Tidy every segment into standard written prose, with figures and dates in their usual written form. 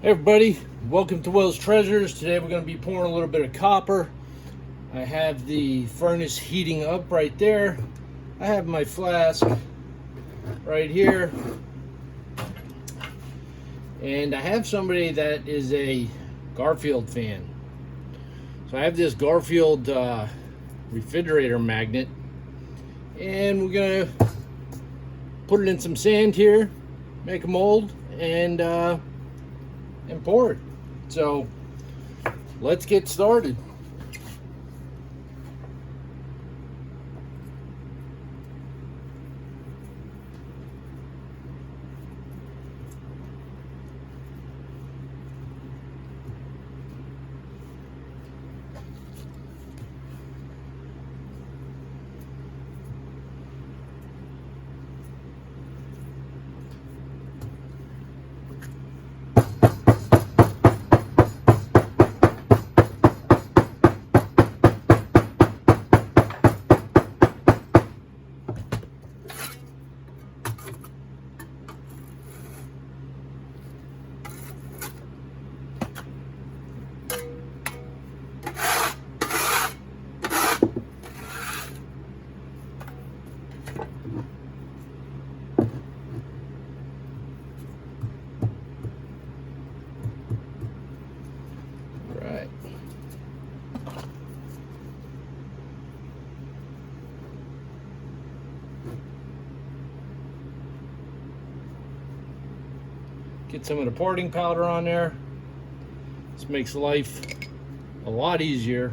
Hey everybody, welcome to Will's Treasures. Today we're going to be pouring a little bit of copper. I have the furnace heating up right there. I have my flask right here. And I have somebody that is a Garfield fan. So I have this Garfield refrigerator magnet. And we're going to put it in some sand here, make a mold, and pour it. So let's get started. Right. Get some of the parting powder on there. This makes life a lot easier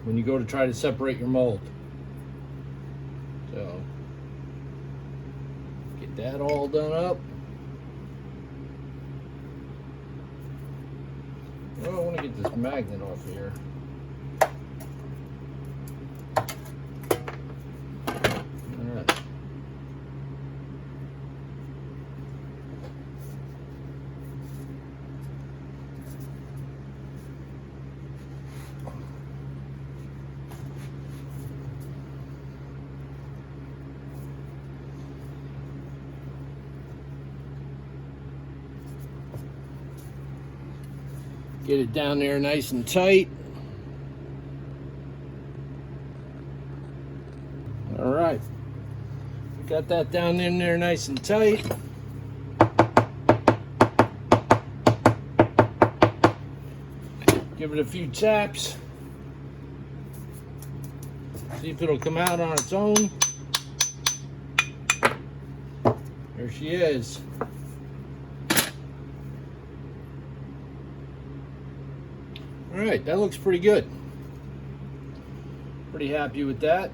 when you go to try to separate your mold. So get that all done up. Well, I want to get this magnet off here. All right. Get it down there nice and tight. All right. Got that down in there nice and tight. Give it a few taps. See if it'll come out on its own. There she is. All right, that looks pretty good. Pretty happy with that.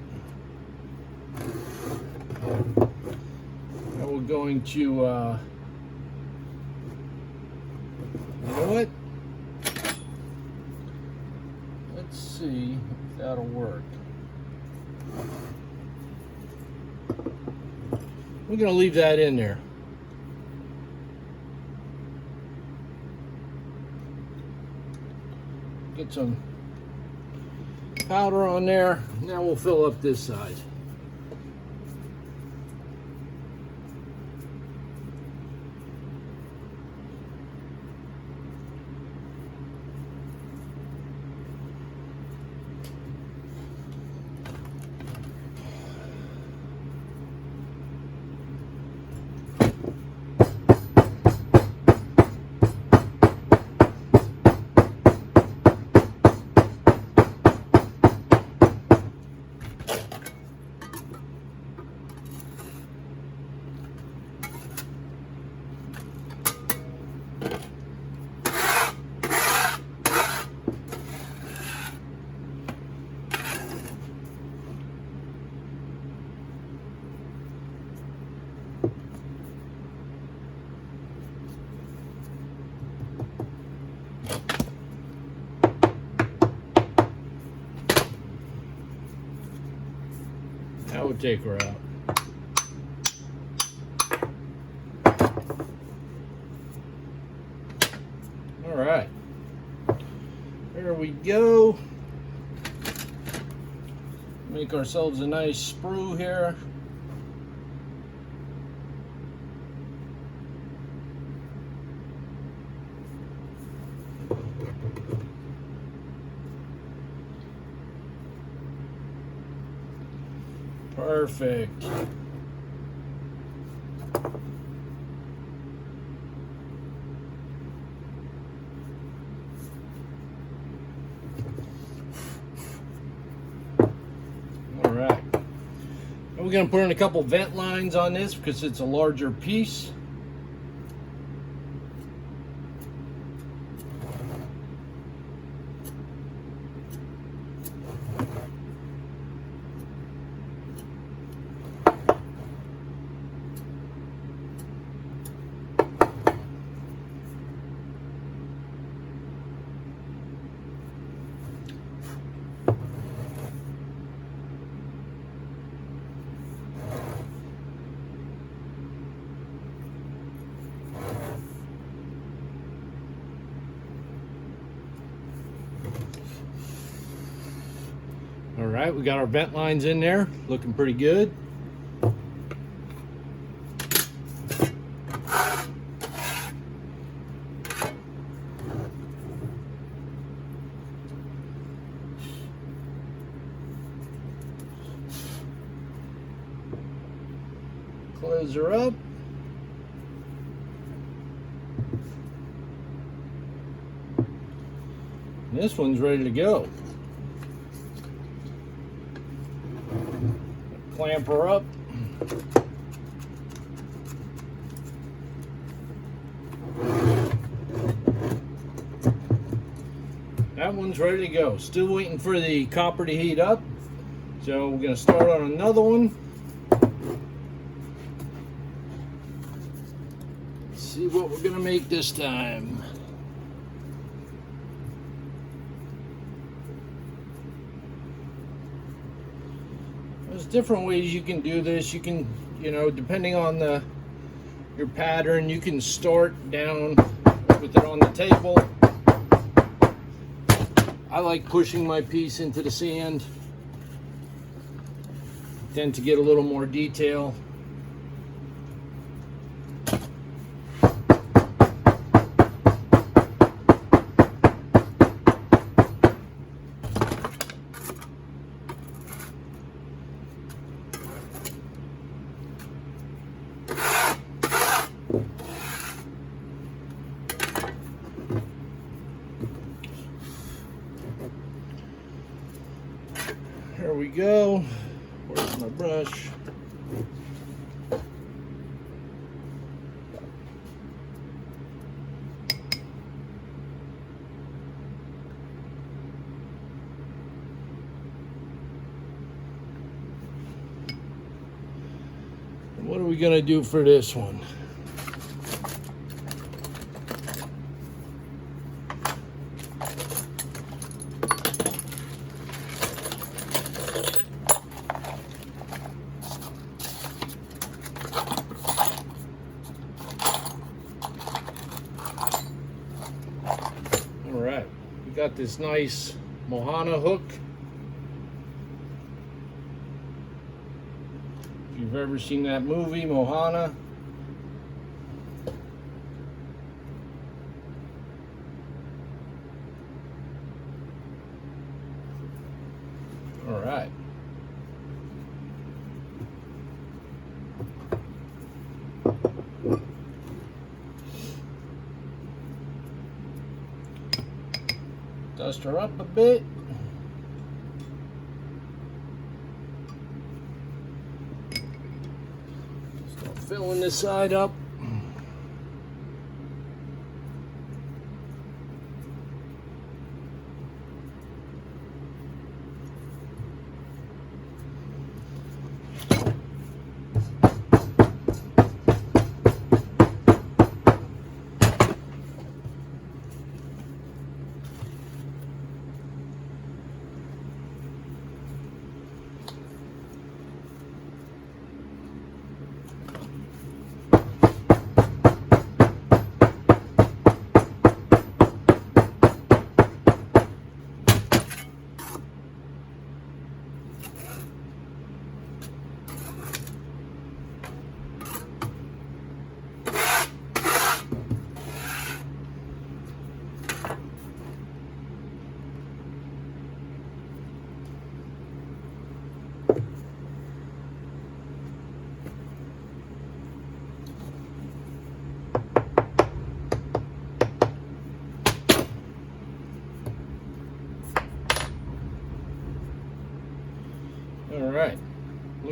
Now we're going to, you know what? Let's see if that'll work. We're going to leave that in there. Get some powder on there. Now we'll fill up this side. That would take her out. All right. There we go. Make ourselves a nice sprue here. Perfect. All right. And we're going to put in a couple vent lines on this because it's a larger piece. All right, we got our vent lines in there, looking pretty good. Close her up. And this one's ready to go. Clamp her up. That one's ready to go. Still waiting for the copper to heat up. So we're going to start on another one. Let's see what we're going to make this time. There's different ways you can do this. You can, depending on your pattern, you can start down with it on the table. I like pushing my piece into the sand, then to get a little more detail. There we go. Where's my brush? What are we going to do for this one? All right, we got this nice Moana hook. If you've ever seen that movie, Moana. All right. Dust her up a bit. Start filling this side up.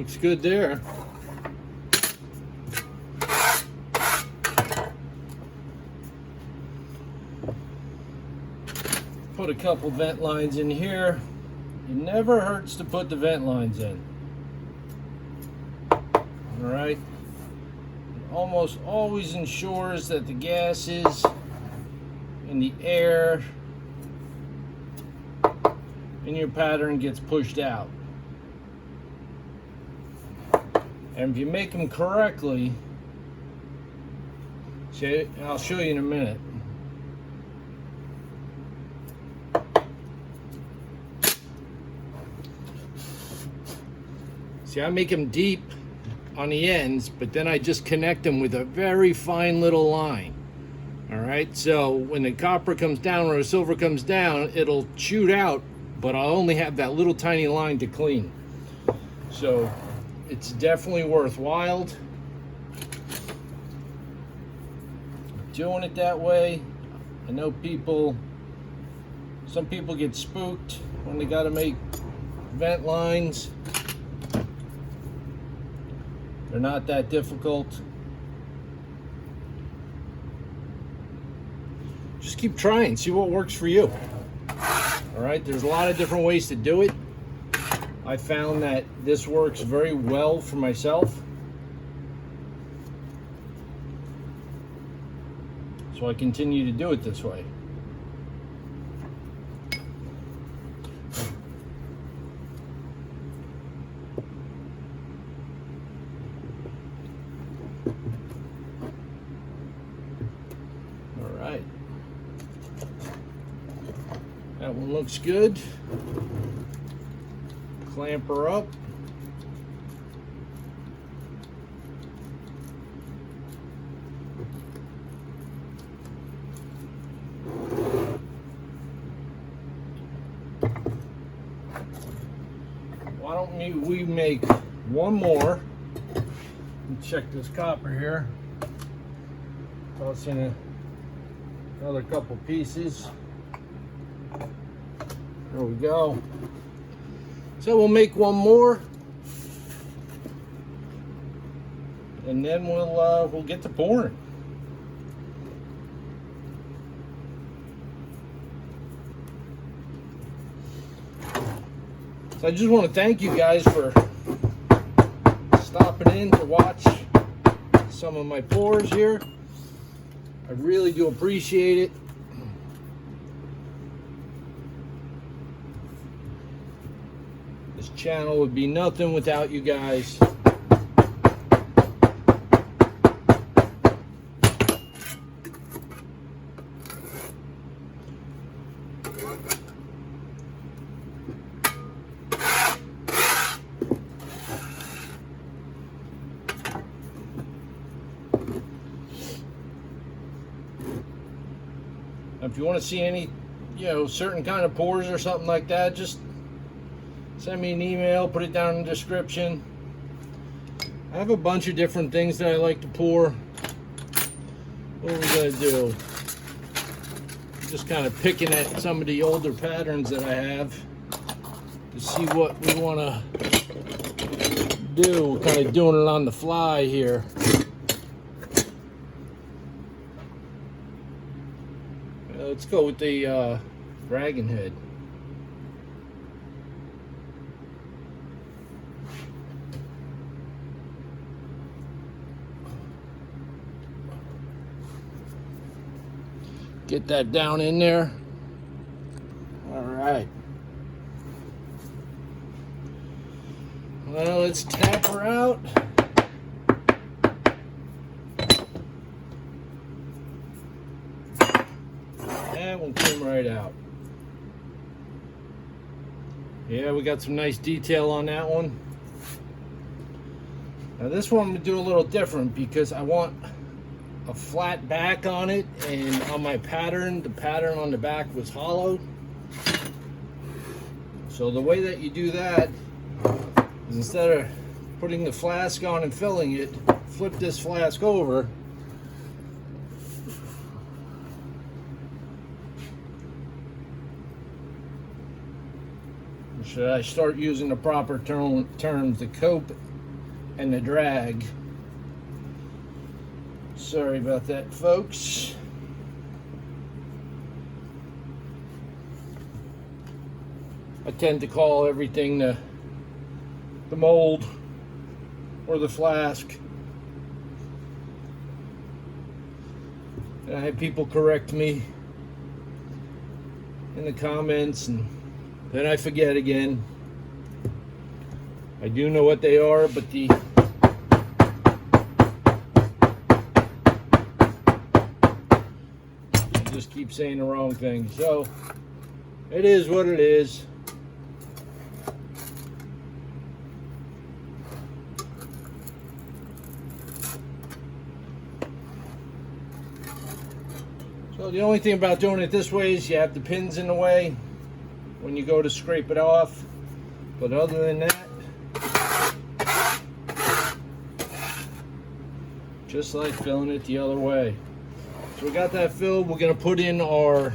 Looks good there. Put a couple vent lines in here. It never hurts to put the vent lines in. All right. It almost always ensures that the gases and the air in your pattern gets pushed out. And if you make them correctly, see, I'll show you in a minute. See, I make them deep on the ends, but then I just connect them with a very fine little line. All right, so when the copper comes down or the silver comes down, it'll shoot out, but I'll only have that little tiny line to clean. So it's definitely worthwhile doing it that way. I know some people get spooked when they got to make vent lines. They're not that difficult. Just keep trying, see what works for you. All right, there's a lot of different ways to do it. I found that this works very well for myself. So I continue to do it this way. All right. That one looks good. Clamp her up. Why don't we make one more? Check this copper here. Toss in another couple pieces. There we go. So we'll make one more, and then we'll get to pouring. So I just want to thank you guys for stopping in to watch some of my pours here. I really do appreciate it. This channel would be nothing without you guys. If you want to see any, certain kind of pours or something like that, just send me an email, put it down in the description. I have a bunch of different things that I like to pour. What are we going to do? Just kind of picking at some of the older patterns that I have to see what we want to do. We're kind of doing it on the fly here. Let's go with the dragon head. Get that down in there. All right. Well, let's tap her out. That one came right out. Yeah, we got some nice detail on that one. Now this one I'm going to do a little different because I want a flat back on it, and on my pattern, the pattern on the back was hollow. So the way that you do that is, instead of putting the flask on and filling it, flip this flask over. Should I start using the proper terms, the and the drag. Sorry about that, folks. I tend to call everything the mold or the flask. And I have people correct me in the comments, and then I forget again. I do know what they are, but I just keep saying the wrong thing. So it is what it is. So the only thing about doing it this way is you have the pins in the way when you go to scrape it off. But other than that, just like filling it the other way. So we got that filled. We're going to put in our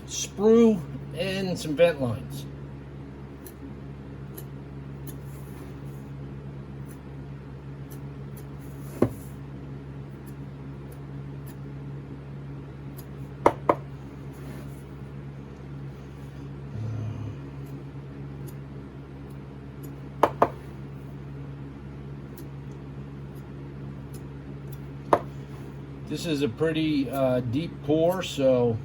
sprue and some vent lines. This is a pretty deep pour, so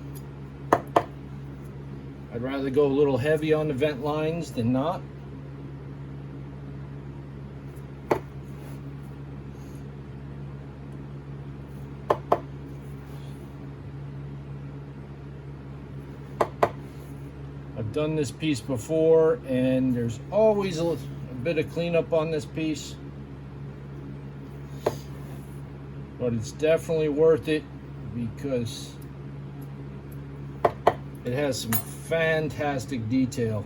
I'd rather go a little heavy on the vent lines than not. I've done this piece before, and there's always a bit of cleanup on this piece. But it's definitely worth it because it has some fantastic detail.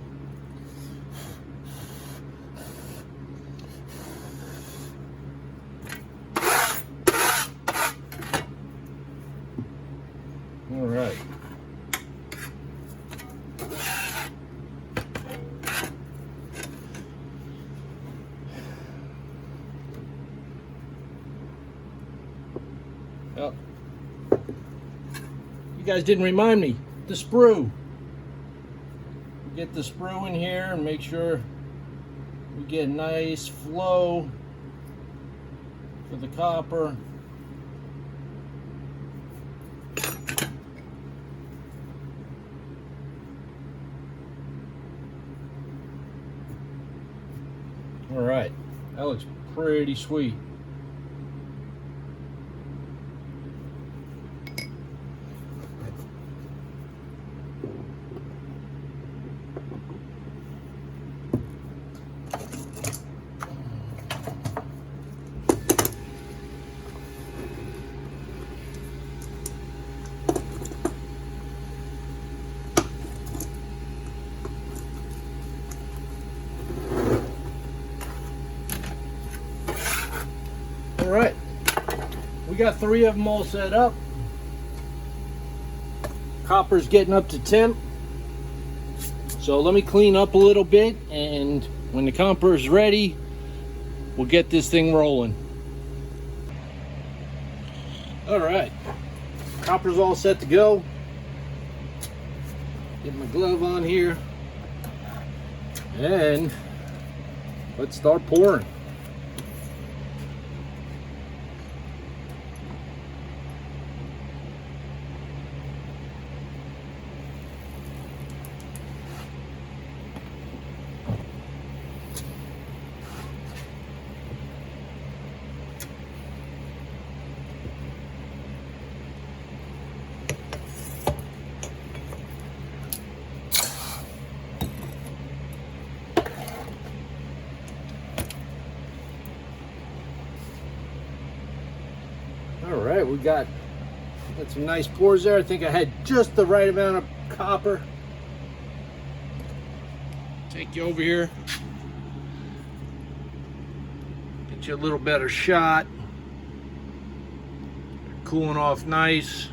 All right. Well, you guys didn't remind me, the sprue. Get the sprue in here and make sure we get a nice flow for the copper. All right, that looks pretty sweet. All right, we got 3 of them all set up. Copper's getting up to temp. So let me clean up a little bit, and when the copper is ready, we'll get this thing rolling. All right, copper's all set to go. Get my glove on here, and let's start pouring. All right, we got some nice pours there. I think I had just the right amount of copper. Take you over here. Get you a little better shot. Cooling off nice.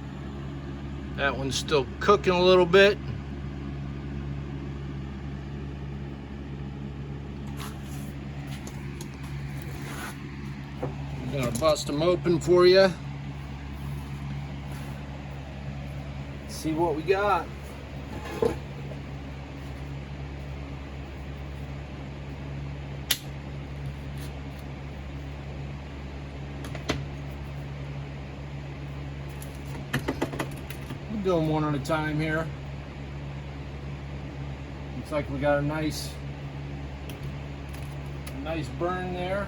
That one's still cooking a little bit. gonna bust them open for you. See what we got. We're doing one at a time here. Looks like we got a nice burn there.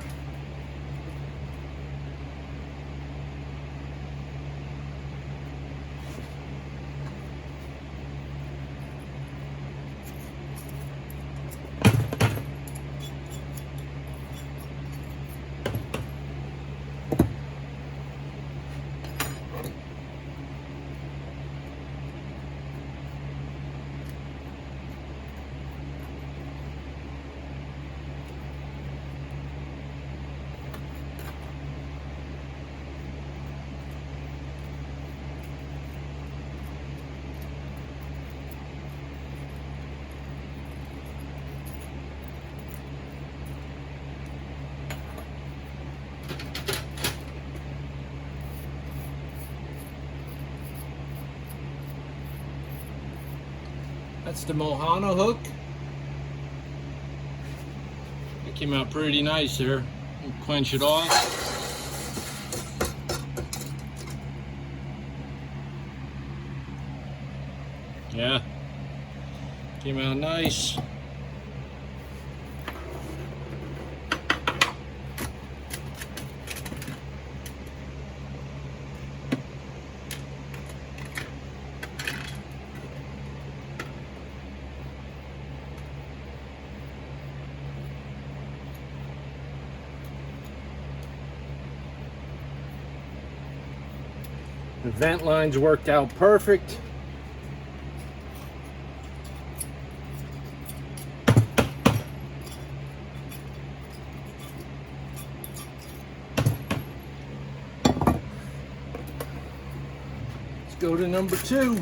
That's the Mohana hook. It came out pretty nice there. We'll quench it off. Yeah, came out nice. The vent lines worked out perfect. Let's go to number 2.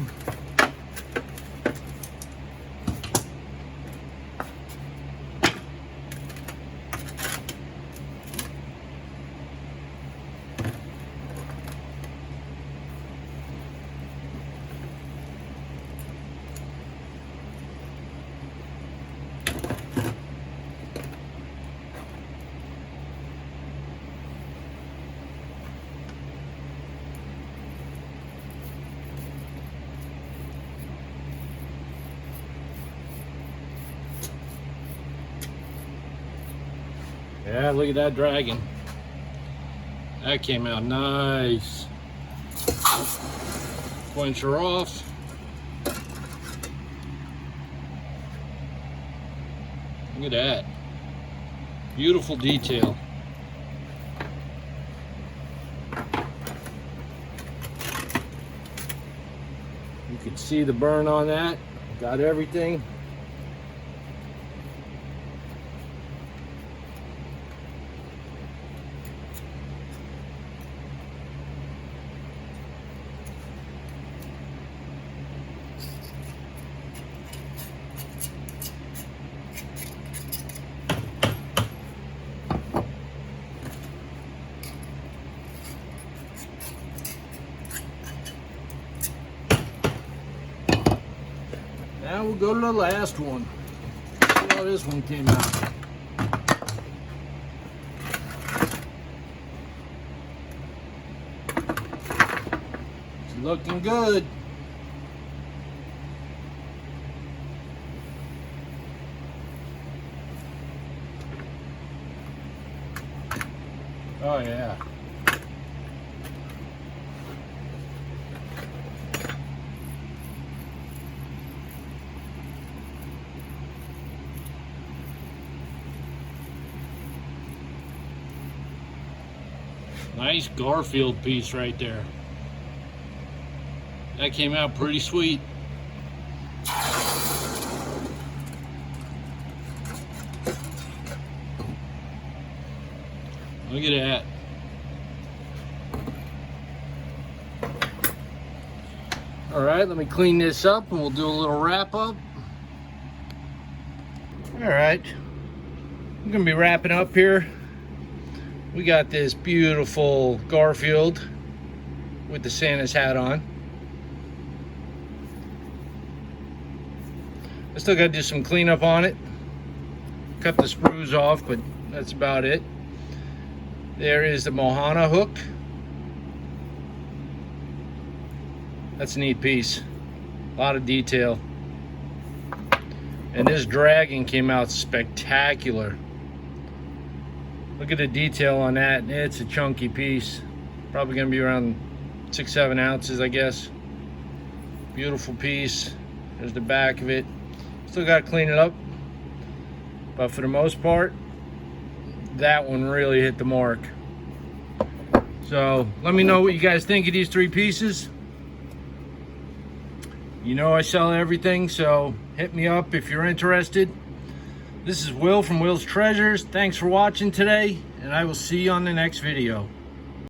Yeah, look at that dragon. That came out nice. Quench her off. Look at that. Beautiful detail. You can see the burn on that. Got everything. Now we'll go to the last one. See how this one came out. It's looking good. Oh yeah. Nice Garfield piece right there. That came out pretty sweet. Look at that. All right, let me clean this up and we'll do a little wrap up. All right, I'm gonna be wrapping up here. we got this beautiful Garfield with the Santa's hat on. I still got to do some cleanup on it. Cut the sprues off, but that's about it. There is the Mohana hook. That's a neat piece. A lot of detail. And this dragon came out spectacular. Look at the detail on that. It's a chunky piece. Probably gonna be around 6-7 ounces, I guess. Beautiful piece. There's the back of it. Still gotta clean it up. But for the most part, that one really hit the mark. So let me know what you guys think of these 3 pieces. You know I sell everything, so hit me up if you're interested. This is Will from Will's Treasures. Thanks for watching today, and I will see you on the next video.